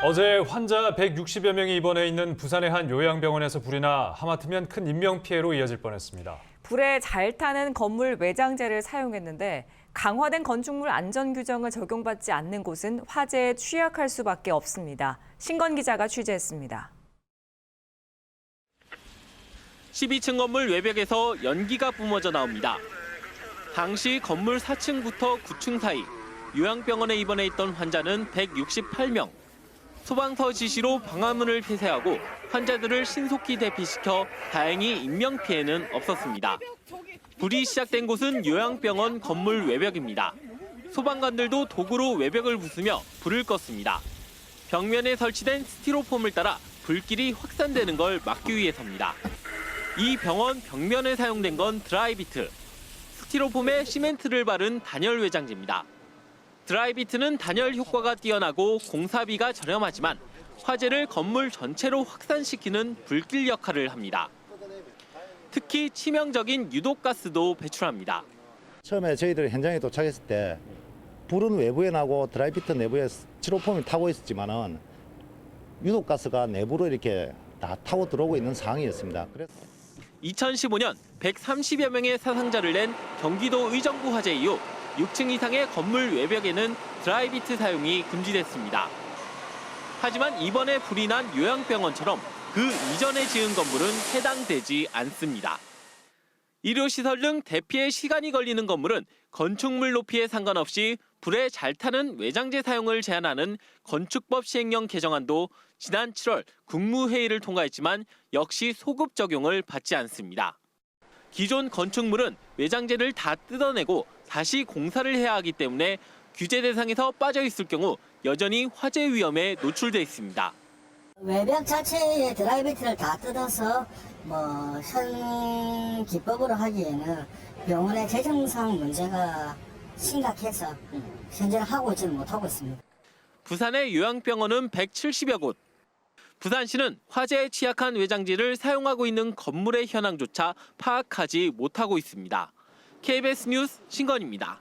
어제 환자 160여 명이 입원해 있는 부산의 한 요양병원에서 불이 나 하마터면 큰 인명피해로 이어질 뻔했습니다. 불에 잘 타는 건물 외장재를 사용했는데 강화된 건축물 안전 규정을 적용받지 않는 곳은 화재에 취약할 수밖에 없습니다. 신건 기자가 취재했습니다. 12층 건물 외벽에서 연기가 뿜어져 나옵니다. 당시 건물 4층부터 9층 사이 요양병원에 입원해 있던 환자는 168명. 소방서 지시로 방화문을 폐쇄하고 환자들을 신속히 대피시켜 다행히 인명피해는 없었습니다. 불이 시작된 곳은 요양병원 건물 외벽입니다. 소방관들도 도구로 외벽을 부수며 불을 껐습니다. 벽면에 설치된 스티로폼을 따라 불길이 확산되는 걸 막기 위해서입니다. 이 병원 벽면에 사용된 건 드라이비트. 스티로폼에 시멘트를 바른 단열 외장재입니다. 드라이비트는 단열 효과가 뛰어나고 공사비가 저렴하지만 화재를 건물 전체로 확산시키는 불길 역할을 합니다. 특히 치명적인 유독가스도 배출합니다. 처음에 저희들이 현장에 도착했을 때 불은 외부에 나고 드라이비트 내부에 스티로폼이 타고 있었지만은 유독가스가 내부로 이렇게 다 타고 들어오고 있는 상황이었습니다. 그래서 2015년 130여 명의 사상자를 낸 경기도 의정부 화재 이후 6층 이상의 건물 외벽에는 드라이비트 사용이 금지됐습니다. 하지만 이번에 불이 난 요양병원처럼 그 이전에 지은 건물은 해당되지 않습니다. 의료시설 등 대피에 시간이 걸리는 건물은 건축물 높이에 상관없이 불에 잘 타는 외장재 사용을 제한하는 건축법 시행령 개정안도 지난 7월 국무회의를 통과했지만 역시 소급 적용을 받지 않습니다. 기존 건축물은 외장재를 다 뜯어내고 다시 공사를 해야 하기 때문에 규제 대상에서 빠져 있을 경우 여전히 화재 위험에 노출돼 있습니다. 외벽 자체의 드라이비트를 다 뜯어서 현 기법으로 하기에는 병원의 재정상 문제가 심각해서 현재는 하고 있지는 못하고 있습니다. 부산의 요양병원은 170여 곳. 부산시는 화재에 취약한 외장재를 사용하고 있는 건물의 현황조차 파악하지 못하고 있습니다. KBS 뉴스 신건입니다.